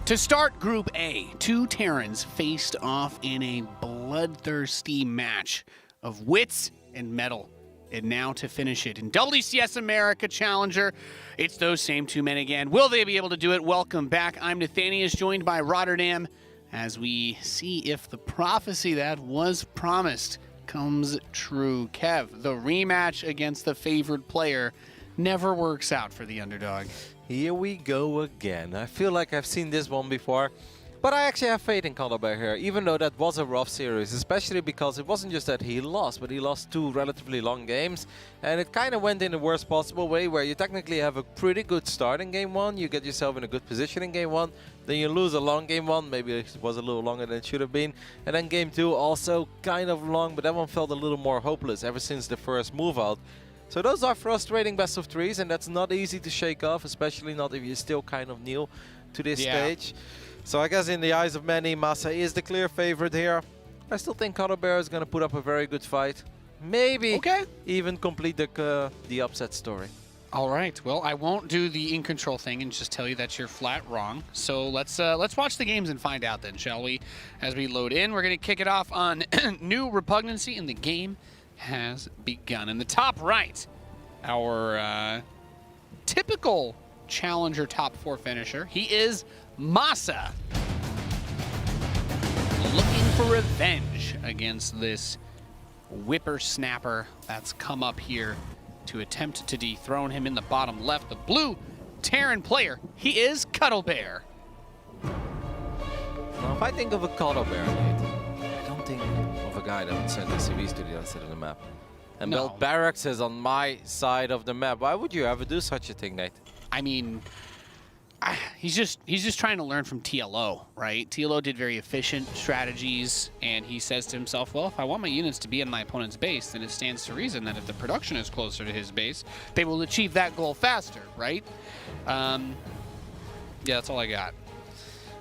To start Group A, two Terrans faced off in a bloodthirsty match of wits and metal. And now to finish it in WCS America Challenger, it's those same two men again. Will they be able to do it? Welcome back. I'm Nathanius, joined by Rotterdam, as we see if the prophecy that was promised comes true. Kev, the rematch against the favored player never works out for the underdog. Here we go again. I feel like I've seen this one before, but I actually have faith in Cuddlebear here, even though that was a rough series, especially because it wasn't just that he lost, but he lost two relatively long games, and it kind of went in the worst possible way, where you technically have a pretty good start in game one, you get yourself in a good position in game one, then you lose a long game one, maybe it was a little longer than it should have been, and then game two also kind of long, but that one felt a little more hopeless ever since the first move out. So those are frustrating best of threes, and that's not easy to shake off, especially not if you're still kind of new to this stage. So I guess in the eyes of many, MaSa is the clear favorite here. I still think Cuddlebear is going to put up a very good fight. Maybe even complete the upset story. All right. Well, I won't do the in control thing and just tell you that you're flat wrong. So let's watch the games and find out then, shall we? As we load in, we're going to kick it off on new repugnancy in the game has begun. In the top right, our typical challenger top four finisher. He is MaSa, looking for revenge against this whippersnapper that's come up here to attempt to dethrone him. In the bottom left, the blue Terran player, he is Cuddlebear. Now, if I think of a Cuddlebear, I don't think of a guy that would send SCVs to the other side of the map and build barracks on my side of the map. Why would you ever do such a thing, Nate? I mean, he's just trying to learn from TLO, right? TLO did very efficient strategies, and he says to himself, well, if I want my units to be in my opponent's base, then it stands to reason that if the production is closer to his base, they will achieve that goal faster, right? Yeah, that's all I got.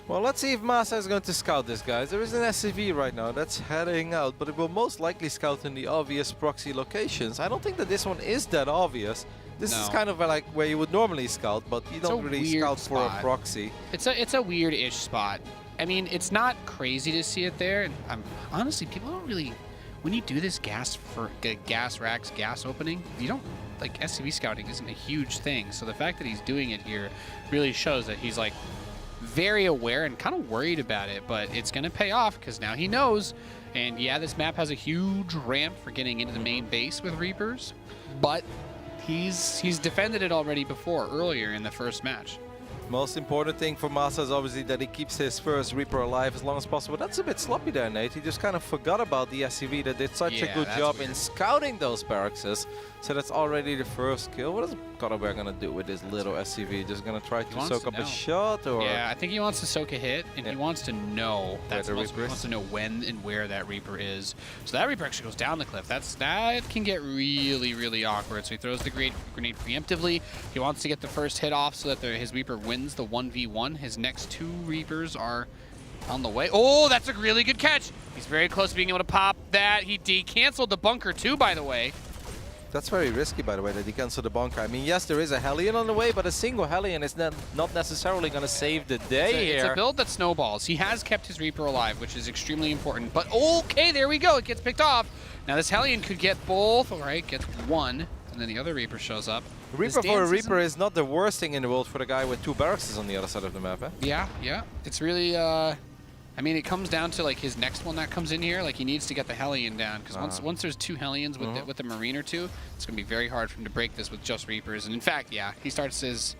Well, let's see if MaSa is going to scout this, guys. There is an SCV right now that's heading out, but it will most likely scout in the obvious proxy locations. I don't think that this one is that obvious. This is kind of like where you would normally scout, but you don't really scout for a proxy. It's a weird-ish spot. I mean, it's not crazy to see it there. Honestly, people don't really, when you do this gas racks gas opening, you don't, like, SCV scouting isn't a huge thing. So the fact that he's doing it here really shows that he's like very aware and kind of worried about it, but it's going to pay off because now he knows. And yeah, this map has a huge ramp for getting into the main base with Reapers, but he's defended it already before, earlier in the first match. Most important thing for MaSa is obviously that he keeps his first Reaper alive as long as possible. That's a bit sloppy there, Nate. He just kind of forgot about the SCV that did such a good job in scouting those barracks. So that's already the first kill. What is Cuddlebear going to do with this little SCV? Just going to try to soak up a shot? Or? Yeah, I think he wants to soak a hit, and he wants to know he wants to know when and where that Reaper is. So that Reaper actually goes down the cliff. That can get really, really awkward. So he throws the grenade preemptively. He wants to get the first hit off so that his Reaper wins the 1v1. His next two Reapers are on the way. Oh, that's a really good catch. He's very close to being able to pop that. He canceled the bunker too, by the way. That's very risky, by the way, that he canceled the bunker. I mean, yes, there is a Hellion on the way, but a single Hellion is not necessarily going to save the day here. It's a build that snowballs. He has kept his Reaper alive, which is extremely important. But okay, there we go. It gets picked off. Now this Hellion could get both. All right, gets one, and then the other Reaper shows up. Reaper for a Reaper is not the worst thing in the world for the guy with two barracks on the other side of the map, eh? Yeah. It's really, I mean, it comes down to like his next one that comes in here. Like he needs to get the Hellion down, because once there's two Hellions with the Marine or two, it's gonna be very hard for him to break this with just Reapers. And in fact, he starts his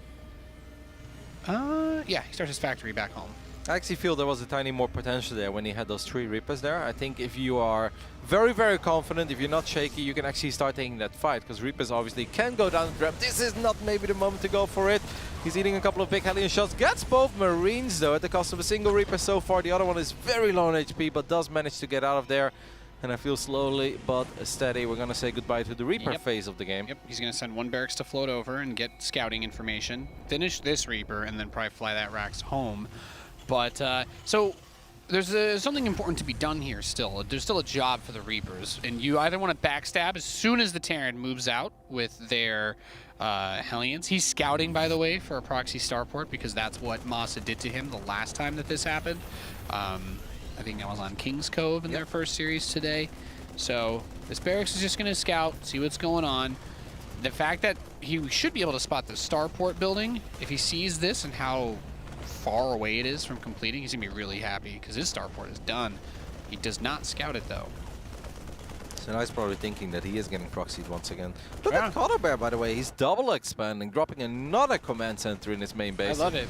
factory back home. I actually feel there was a tiny more potential there when he had those three Reapers there. I think if you are very, very confident, if you're not shaky, you can actually start taking that fight, because Reapers obviously can go down the trap. This is not maybe the moment to go for it. He's eating a couple of big Hellion shots. Gets both Marines, though, at the cost of a single Reaper so far. The other one is very low on HP, but does manage to get out of there. And I feel slowly but steady, we're going to say goodbye to the Reaper phase of the game. Yep, he's going to send one barracks to float over and get scouting information, finish this Reaper, and then probably fly that Rax home. But, so there's something important to be done here still. There's still a job for the Reapers, and you either want to backstab as soon as the Terran moves out with their Hellions. He's scouting, by the way, for a proxy starport because that's what MaSa did to him the last time that this happened. I think I was on King's Cove in their first series today. So this barracks is just going to scout, see what's going on. The fact that he should be able to spot the starport building, if he sees this and how far away it is from completing, he's going to be really happy because his starport is done. He does not scout it, though. So now he's probably thinking that he is getting proxied once again. Look at Cuddlebear, by the way. He's double expanding, dropping another command center in his main base. I love it.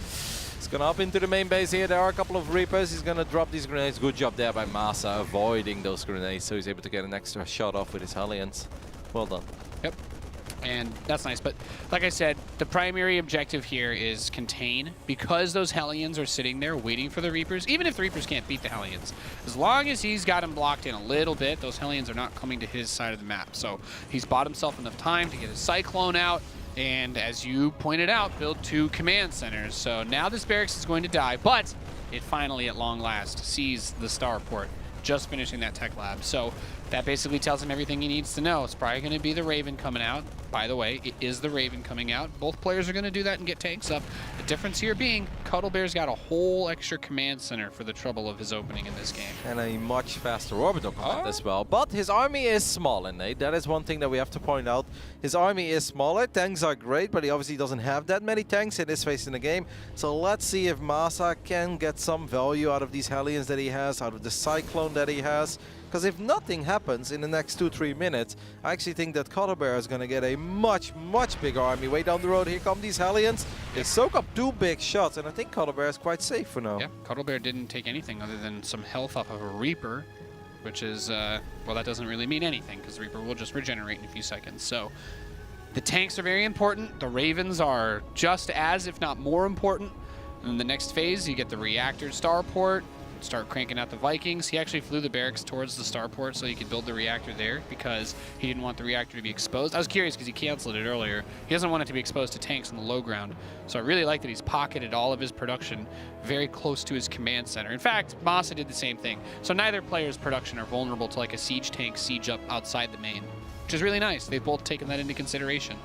He's going to up into the main base here. There are a couple of Reapers. He's going to drop these grenades. Good job there by MaSa, avoiding those grenades, so he's able to get an extra shot off with his Hellions. Well done. Yep. And that's nice, but like I said, the primary objective here is contain, because those Hellions are sitting there waiting for the Reapers, even if the Reapers can't beat the Hellions. As long as he's got them blocked in a little bit, those Hellions are not coming to his side of the map. So he's bought himself enough time to get his Cyclone out, and as you pointed out, build 2 command centers. So now this barracks is going to die, but it finally, at long last, sees the starport, just finishing that tech lab. So that basically tells him everything he needs to know. It's probably going to be the Raven coming out. By the way, it is the Raven coming out. Both players are going to do that and get tanks up. The difference here being Cuddlebear's got a whole extra command center for the trouble of his opening in this game. And a much faster orbital command as well. But his army is small, and that is one thing that we have to point out. His army is smaller. Tanks are great, but he obviously doesn't have that many tanks in this phase in the game. So let's see if MaSa can get some value out of these Hellions that he has, out of the Cyclone that he has. Because if nothing happens in the next 2-3 minutes, I actually think that Cuddlebear is going to get a much bigger army. Way down the road, here come these Hellions. They soak up 2 big shots, and I think Cuddlebear is quite safe for now. Yeah, Cuddlebear didn't take anything other than some health off of a Reaper, which is, well, that doesn't really mean anything, because Reaper will just regenerate in a few seconds. So the tanks are very important. The Ravens are just as, if not more important. In the next phase, you get the reactor starport. Start cranking out the Vikings. He actually flew the barracks towards the starport so he could build the reactor there because he didn't want the reactor to be exposed. I was curious because he canceled it earlier. He doesn't want it to be exposed to tanks on the low ground. So I really like that he's pocketed all of his production very close to his command center. In fact, MaSa did the same thing. So neither player's production are vulnerable to like a siege tank siege up outside the main, which is really nice. They've both taken that into consideration.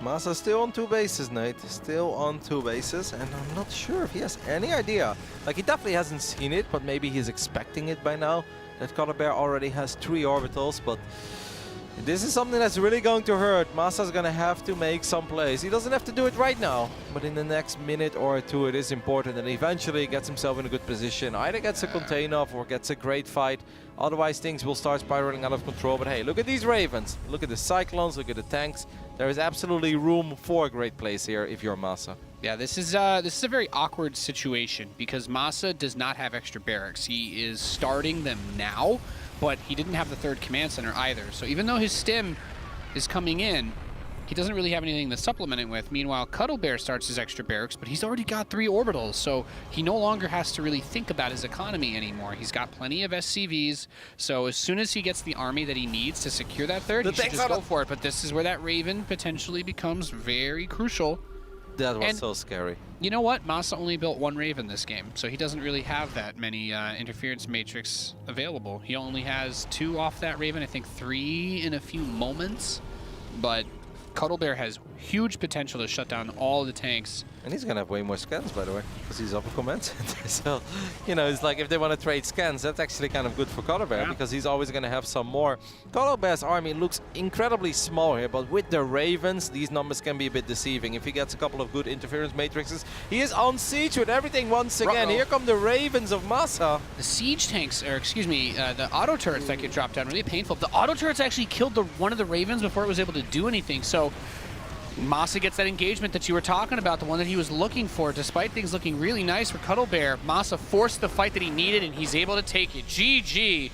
MaSa still on 2 bases, Nate. Still on 2 bases, and I'm not sure if he has any idea. Like, he definitely hasn't seen it, but maybe he's expecting it by now. That Cuddlebear already has 3 orbitals, but this is something that's really going to hurt. MaSa's gonna have to make some plays. He doesn't have to do it right now, but in the next minute or 2, it is important, and eventually he gets himself in a good position. Either gets a contain off or gets a great fight. Otherwise, things will start spiraling out of control. But hey, look at these Ravens. Look at the Cyclones. Look at the tanks. There is absolutely room for a great place here if you're MaSa. Yeah, this is a very awkward situation because MaSa does not have extra barracks. He is starting them now, but he didn't have the 3rd command center either. So even though his stim is coming in, he doesn't really have anything to supplement it with. Meanwhile, Cuddlebear starts his extra barracks, but he's already got 3 orbitals, so he no longer has to really think about his economy anymore. He's got plenty of SCVs, so as soon as he gets the army that he needs to secure that 3rd, he should just go for it. But this is where that Raven potentially becomes very crucial. That was so scary. You know what? MaSa only built 1 Raven this game, so he doesn't really have that many interference matrix available. He only has 2 off that Raven, I think 3 in a few moments, but Cuddlebear has huge potential to shut down all the tanks. And he's going to have way more scans, by the way, because he's up a command center. So, you know, it's like if they want to trade scans, that's actually kind of good for Cuddlebear, because he's always going to have some more. Cuddlebear's army looks incredibly small here, but with the Ravens, these numbers can be a bit deceiving. If he gets a couple of good interference matrices, he is on siege with everything once again. Here come the Ravens of MaSa. The siege tanks, or excuse me, the auto turrets that get dropped down, really painful. The auto turrets actually killed one of the Ravens before it was able to do anything. So MaSa gets that engagement that you were talking about, the one that he was looking for. Despite things looking really nice for Cuddlebear, MaSa forced the fight that he needed, and he's able to take it. GG.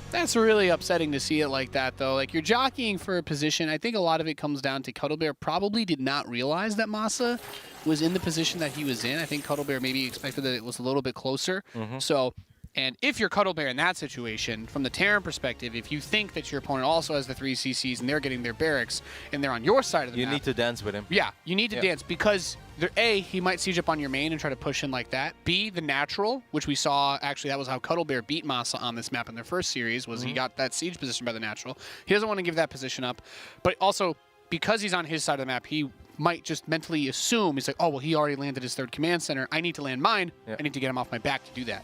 That's really upsetting to see it like that, though. Like, you're jockeying for a position. I think a lot of it comes down to Cuddlebear probably did not realize that MaSa was in the position that he was in. I think Cuddlebear maybe expected that it was a little bit closer. So And if you're Cuddlebear in that situation, from the Terran perspective, if you think that your opponent also has the 3 CCs and they're getting their barracks and they're on your side of the map, you need to dance with him. Yeah, you need to dance because A, he might siege up on your main and try to push in like that. B, the natural, which we saw, actually that was how Cuddlebear beat MaSa on this map in their first series, was he got that siege position by the natural. He doesn't want to give that position up. But also, because he's on his side of the map, he might just mentally assume, he's like, oh, well, he already landed his 3rd command center. I need to land mine. I need to get him off my back to do that.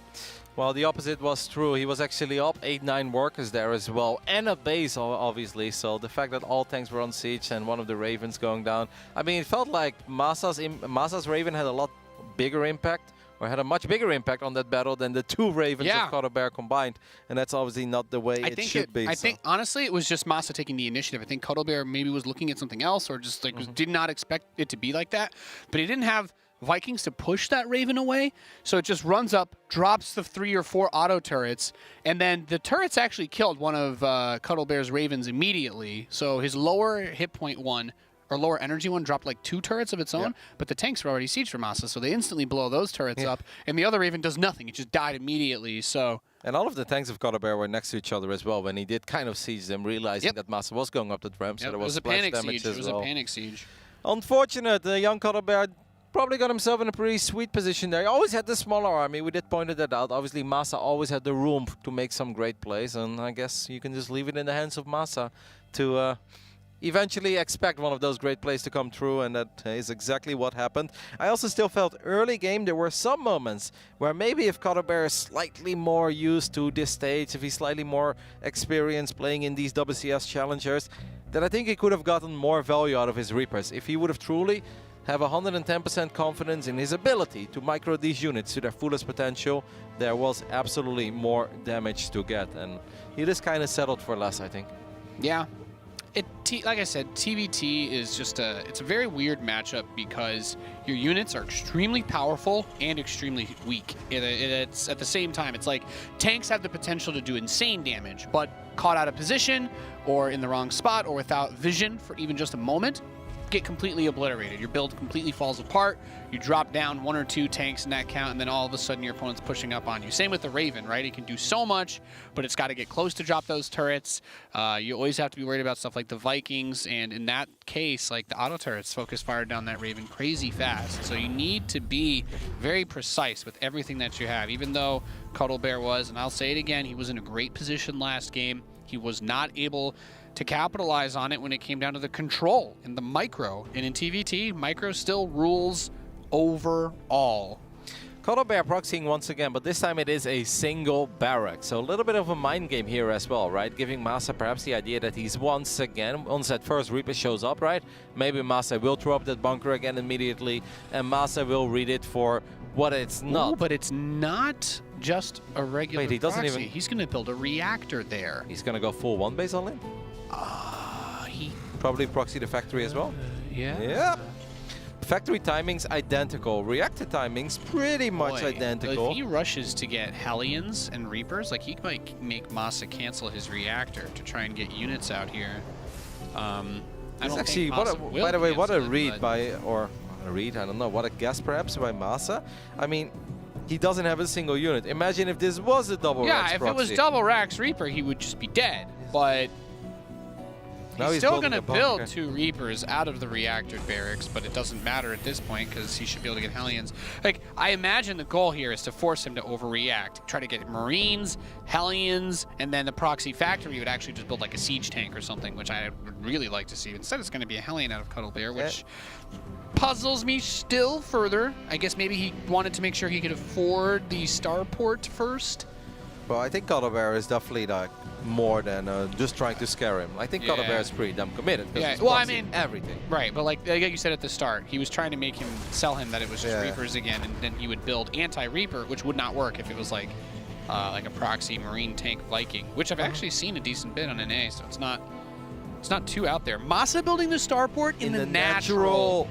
Well, the opposite was true. He was actually up 8-9 workers there as well, and a base, obviously. So the fact that all tanks were on siege and one of the Ravens going down, I mean, it felt like MaSa's Raven had a lot bigger impact, or had a much bigger impact on that battle than the 2 Ravens of Cuddlebear combined, and that's obviously not the way it should be. I think, honestly, it was just MaSa taking the initiative. I think Cuddlebear maybe was looking at something else, or just like did not expect it to be like that, but he didn't have Vikings to push that Raven away, so it just runs up, drops the 3 or 4 auto turrets, and then the turrets actually killed one of Cuddlebear's Ravens immediately, so his lower hit point one, or lower energy one, dropped like 2 turrets of its own, but the tanks were already sieged for MaSa, so they instantly blow those turrets up, and the other Raven does nothing, it just died immediately, so... And all of the tanks of Cuddlebear were next to each other as well when he did kind of siege them, realizing that MaSa was going up the ramp, so there was a panic damage siege. as well. It was a panic siege. Unfortunate, the young Cuddlebear probably got himself in a pretty sweet position there. He always had the smaller army. We did point that out. Obviously, MaSa always had the room to make some great plays, and I guess you can just leave it in the hands of MaSa to eventually expect one of those great plays to come true, and that is exactly what happened. I also still felt early game there were some moments where maybe if Cuddlebear is slightly more used to this stage, if he's slightly more experienced playing in these WCS challengers, that I think he could have gotten more value out of his Reapers. If he would have truly have 110% confidence in his ability to micro these units to their fullest potential, there was absolutely more damage to get, and he just kind of settled for less, I think. Yeah. Like I said, TvT is just it's a very weird matchup because your units are extremely powerful and extremely weak. It's at the same time, it's like tanks have the potential to do insane damage, but caught out of position or in the wrong spot or without vision for even just a moment, get completely obliterated. Your build completely falls apart. You drop down 1 or 2 tanks in that count, and then all of a sudden your opponent's pushing up on you. Same with the Raven, right? It can do so much, but it's got to get close to drop those turrets. You always have to be worried about stuff like the Vikings, and in that case, like the auto turrets focus fire down that Raven crazy fast. So you need to be very precise with everything that you have, even though Cuddlebear was, and I'll say it again, he was in a great position last game. He was not able to capitalize on it when it came down to the control and the micro. And in TvT, micro still rules overall. Cuddlebear proxying once again, but this time it is a single barrack. So a little bit of a mind game here as well, right? Giving MaSa perhaps the idea that he's once that first Reaper shows up, right? Maybe MaSa will throw up that bunker again immediately, and MaSa will read it for what it's not. Ooh, but it's not just a regular he doesn't proxy. even... He's going to build a reactor there. He's going to go full 1 base all in? He probably proxy the factory as well? Yeah. Yeah. Factory timings identical. Reactor timings pretty much identical. If he rushes to get Hellions and Reapers, like he might make MaSa cancel his reactor to try and get units out here. I don't actually, think by the way, what a read by, or a read, I don't know, what a guess perhaps by MaSa. I mean, he doesn't have a single unit. Imagine if this was a double Rax proxy. Yeah, if it was double Rax Reaper, he would just be dead. But he's still going to build 2 Reapers out of the reactor barracks, but it doesn't matter at this point because he should be able to get Hellions. Like, I imagine the goal here is to force him to overreact. Try to get Marines, Hellions, and then the proxy factory would actually just build like a siege tank or something, which I would really like to see. Instead, it's going to be a Hellion out of Cuddlebear, which puzzles me still further. I guess maybe he wanted to make sure he could afford the starport first. Well, I think Cuddlebear is definitely like more than just trying to scare him. I think Cuddlebear is pretty damn committed. Yeah, well, I mean everything. Right, but like you said at the start, he was trying to make him sell him that it was just Reapers again, and then he would build anti-Reaper, which would not work if it was like a proxy Marine tank Viking, which I've actually seen a decent bit on NA, so it's not too out there. MaSa building the starport in the natural.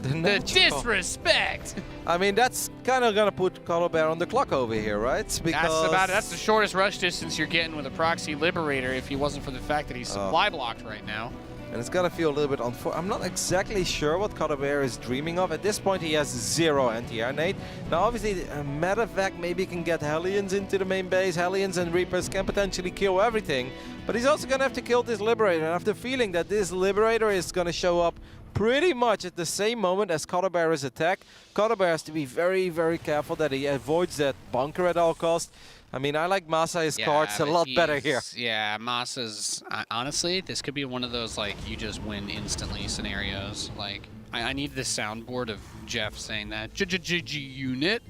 The disrespect. I mean, that's kind of gonna put Cuddlebear on the clock over here, right? Because that's the shortest rush distance you're getting with a proxy liberator if he wasn't for the fact that he's supply blocked right now. And it's gotta feel a little bit unfortunate. I'm not exactly sure what Cuddlebear is dreaming of. At this point, he has 0 anti-air nade. Now, obviously, medevac maybe can get Hellions into the main base. Hellions and Reapers can potentially kill everything. But he's also gonna have to kill this Liberator. And I have the feeling that this Liberator is gonna show up pretty much at the same moment as Cuddlebear's attack. Cuddlebear has to be very, very careful that he avoids that bunker at all costs. I mean, I like MaSa's cards a lot better here. Yeah, MaSa's, honestly, this could be one of those, like, you just win instantly scenarios. Like, I need this soundboard of Jeff saying that, unit,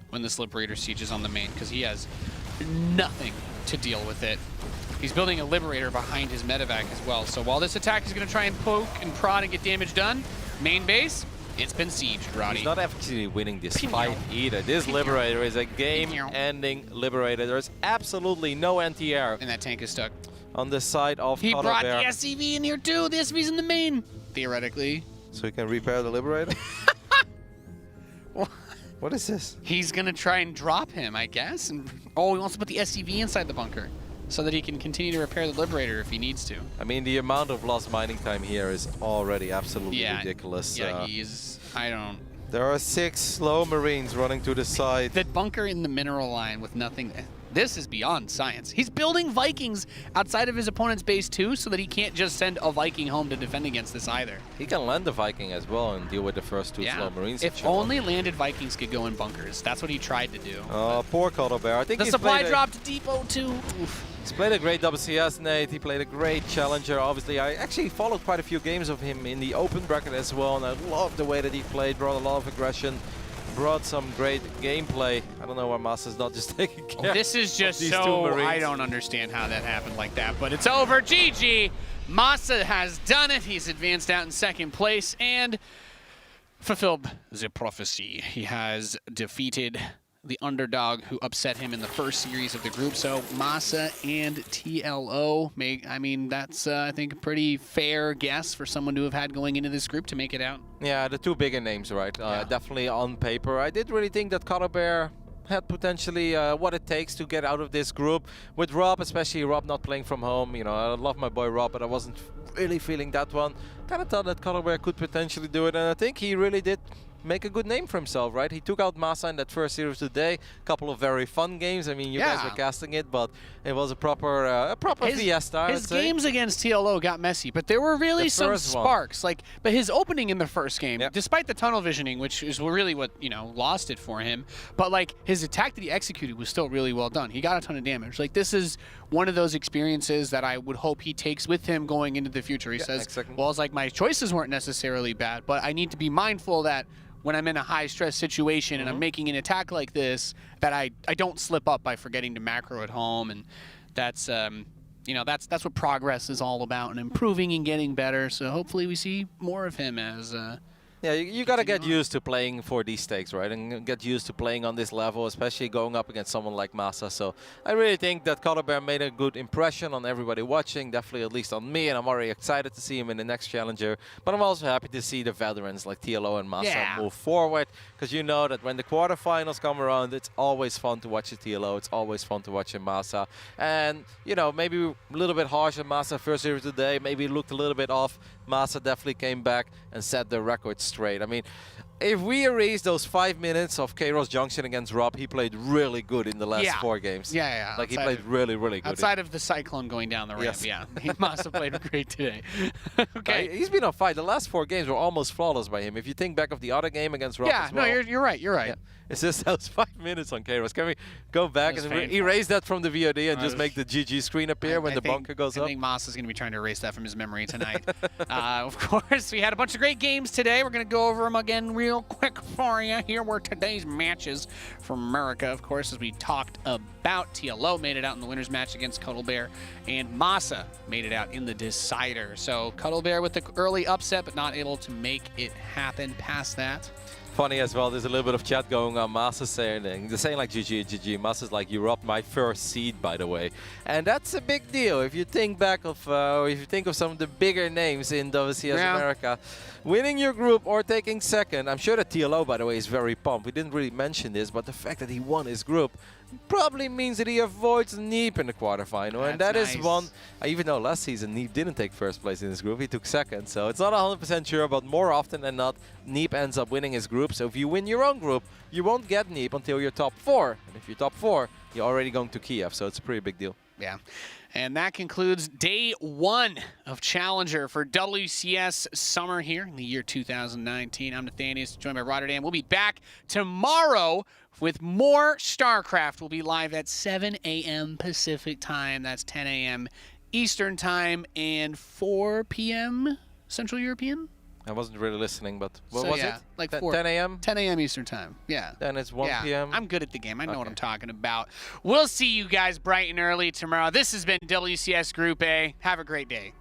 when this Liberator siege is on the main, because he has nothing to deal with it. He's building a Liberator behind his medevac as well. So while this attack is going to try and poke and prod and get damage done, main base, it's been sieged, Roddy. He's not actually winning this fight either. This Liberator is a game-ending Liberator. There's absolutely no anti-air. And that tank is stuck. On the side of He Cuddlebear. brought the SCV in here too. The SCV's in the main, theoretically. So he can repair the Liberator? What is this? He's going to try and drop him, I guess. And oh, he wants to put the SCV inside the bunker so that he can continue to repair the Liberator if he needs to. I mean, the amount of lost mining time here is already absolutely ridiculous. Yeah, I don't... There are 6 slow Marines running to the side. That bunker in the mineral line with nothing... This is beyond science. He's building Vikings outside of his opponent's base too, so that he can't just send a Viking home to defend against this either. He can land the Viking as well and deal with the first 2 slow Marines. If only landed Vikings could go in bunkers. That's what he tried to do. Oh, poor Cuddlebear. I think the supply dropped depot too. Oof. He's played a great WCS nade. He played a great challenger. Obviously, I actually followed quite a few games of him in the open bracket as well, and I love the way that he played. Brought a lot of aggression. Brought some great gameplay. I don't know why MaSa's not just taking care. This is just so... I don't understand how that happened like that, but it's over. GG. MaSa has done it. He's advanced out in 2nd place and fulfilled the prophecy. He has defeated the underdog who upset him in the first series of the group. So MaSa and TLO I mean, that's I think a pretty fair guess for someone to have had going into this group to make it out. Yeah, the 2 bigger names, right? Definitely on paper. I did really think that Cuddlebear had potentially what it takes to get out of this group. With Rob, especially Rob not playing from home. You know, I love my boy Rob, but I wasn't really feeling that one. Kind of thought that Cuddlebear could potentially do it, and I think he really did make a good name for himself, right? He took out MaSa in that first series today. A couple of very fun games. I mean, you guys were casting it, but it was a proper fiesta. His games against TLO got messy, but there were really some sparks. Like, but his opening in the first game, despite the tunnel visioning, which is really what, you know, lost it for him, but like his attack that he executed was still really well done. He got a ton of damage. Like, this is one of those experiences that I would hope he takes with him going into the future. He says, well, it's like my choices weren't necessarily bad, but I need to be mindful that when I'm in a high-stress situation and I'm making an attack like this, that I don't slip up by forgetting to macro at home. And that's, you know, that's what progress is all about, and improving and getting better. So hopefully we see more of him as... Yeah, you got to get used to playing for these stakes, right? And get used to playing on this level, especially going up against someone like MaSa. So I really think that Cuddlebear made a good impression on everybody watching, definitely at least on me, and I'm already excited to see him in the next challenger. But I'm also happy to see the veterans like TLO and MaSa move forward, because you know that when the quarterfinals come around, it's always fun to watch a TLO, it's always fun to watch a MaSa. And, you know, maybe a little bit harsh on MaSa first series today, maybe it looked a little bit off. MaSa definitely came back and set the record straight. I mean, if we erase those 5 minutes of Kairos Junction against Rob, he played really good in the last 4 games. Yeah. Like, he played really, really good. Outside of the Cyclone going down the ramp, he must have played great today. Okay. He's been on fire. The last 4 games were almost flawless by him. If you think back of the other game against Rob as well. No, you're right. Yeah. It's just those 5 minutes on Kairos. Can we go back and erase that from the VOD and just make the GG screen appear when the bunker goes up? I think MaSa's going to be trying to erase that from his memory tonight. Of course, we had a bunch of great games today. We're going to go over them again real quick for you. Here were today's matches from America, of course, as we talked about. TLO made it out in the winner's match against Cuddlebear, and MaSa made it out in the decider. So Cuddlebear with the early upset, but not able to make it happen past that. Funny as well, there's a little bit of chat going on. MaSa saying, they're saying like GG. MaSa's like, you robbed my first seed, by the way. And that's a big deal. If you think back of, if you think of some of the bigger names in WCS America, winning your group or taking second, I'm sure that TLO, by the way, is very pumped. We didn't really mention this, but the fact that he won his group probably means that he avoids Neep in the quarterfinal. And that is one, even though last season Neep didn't take first place in his group, he took second. So it's not 100% sure, but more often than not, Neep ends up winning his group. So if you win your own group, you won't get Neep until you're top 4. And if you're top 4, you're already going to Kiev. So it's a pretty big deal. Yeah. And that concludes day 1 of Challenger for WCS Summer here in the year 2019. I'm Nathanius, joined by Rotterdam. We'll be back tomorrow with more StarCraft. We'll be live at 7 a.m. Pacific time. That's 10 a.m. Eastern time and 4 p.m. Central European. I wasn't really listening, but what was it? Like 10 a.m.? 10 a.m. Eastern time. Yeah. Then it's 1 p.m. I'm good at the game. I know what I'm talking about. We'll see you guys bright and early tomorrow. This has been WCS Group A. Have a great day.